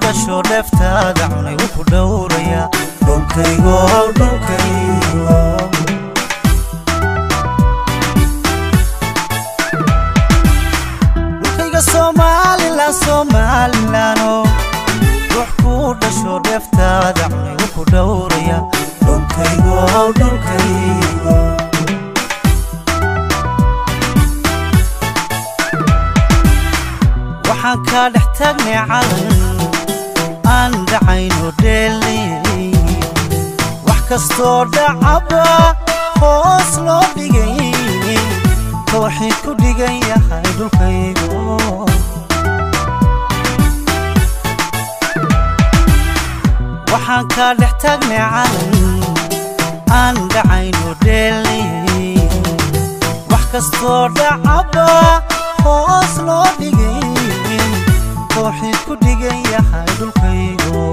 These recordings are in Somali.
dhasho dheeftaada cunay wuu ku dhowrayaa dhulkaygo dhulkaygo Somaliland Somaliland ruux ku dhasho dheeftaada cunay wuu ku dhowrayaa dhulkaygo dhulkaygo waxaan ka dhex taagnay calan aan dhacayno dheelay wax kastoo dhacaba hoos loo dhigay waxay ku dhigan yahay dhulkaygo waxaan ka dhex taagnay calan aan dhacayno dheelay wax kastoo dhacaba hoos loo dhigay waxay ku dhigan yahay dhulkaygo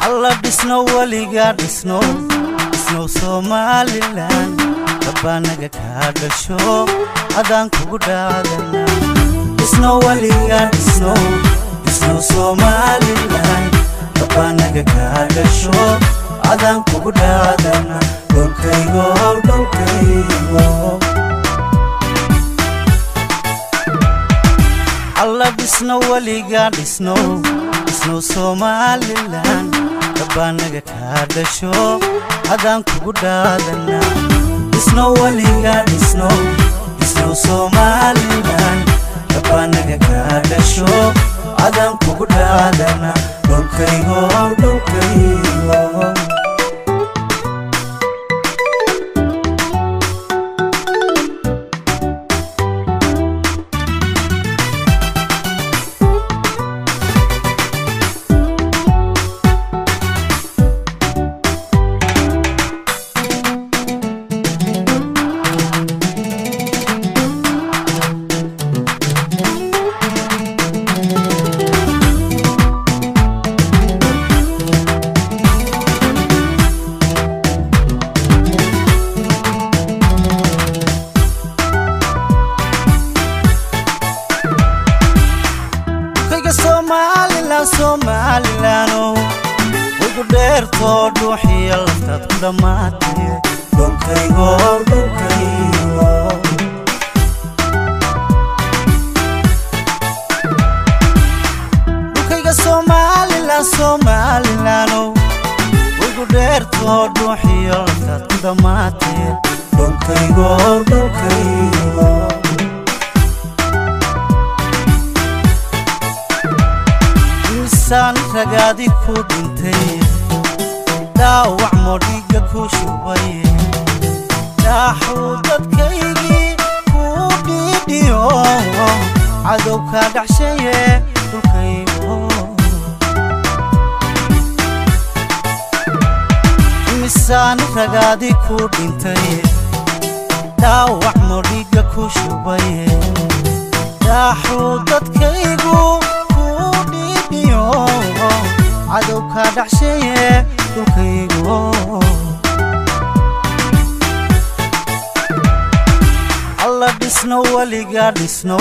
alla dhisno weliga dhisno Somaliland dabanaga ka dhasho adaan kugu dhaadana dhisno weliga dhisno Somaliland dabanaga ka dhasho adaan kugu dhaadana dhulkaygo dhulkaygo alla dhisno weliga dhisno Somaliland dabanaga ka dhasho adaan kugu dhaadana dhisno weliga dhisno Somaliland dabanaga ka dhasho adaan kugu dhaadana dhulkaygo dhulkaygo Somaliland ugu dheerto dhuuxiya laftaad ku dhamaatay dhulkaygo dhulkaygo dhulkayga Somaliland ugu dheerto dhuuxiya laftaad ku dhamaatay dhulkaygo dhulkaygo san ragaadi ku dhintay dhaawac modhiga ku shubay dhaaxuu dadkaygii ku dhiidhiyo cadow ka dhacshaye dhulkaygo misaan ragaadi ku dhintay dhaawac modhiga ku shubay dhaaxuu dadkaygu cadow ka dhacshaye dhulkaygo alla dhisno weliga dhisno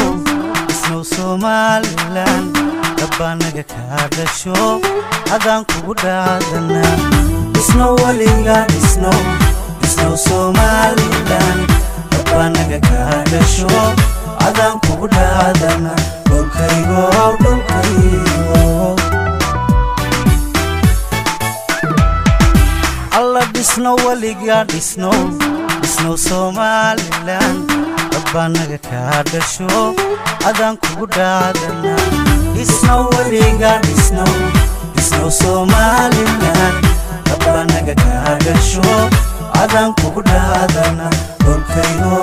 Somaliland dabanaga ka dhasho adaan kugu dhaadana dhisno weliga dhisno Somaliland dabanaga ka dhasho adaan kugu dhaadana dhulkaygo dhulkaygo alla dhisno weliga dhisno Somaliland dabanaga ka dhasho adaan kugu dhaadana dhisno weliga dhisno Somaliland dabanaga ka dhasho adaan kugu dhaadana dhulkaygo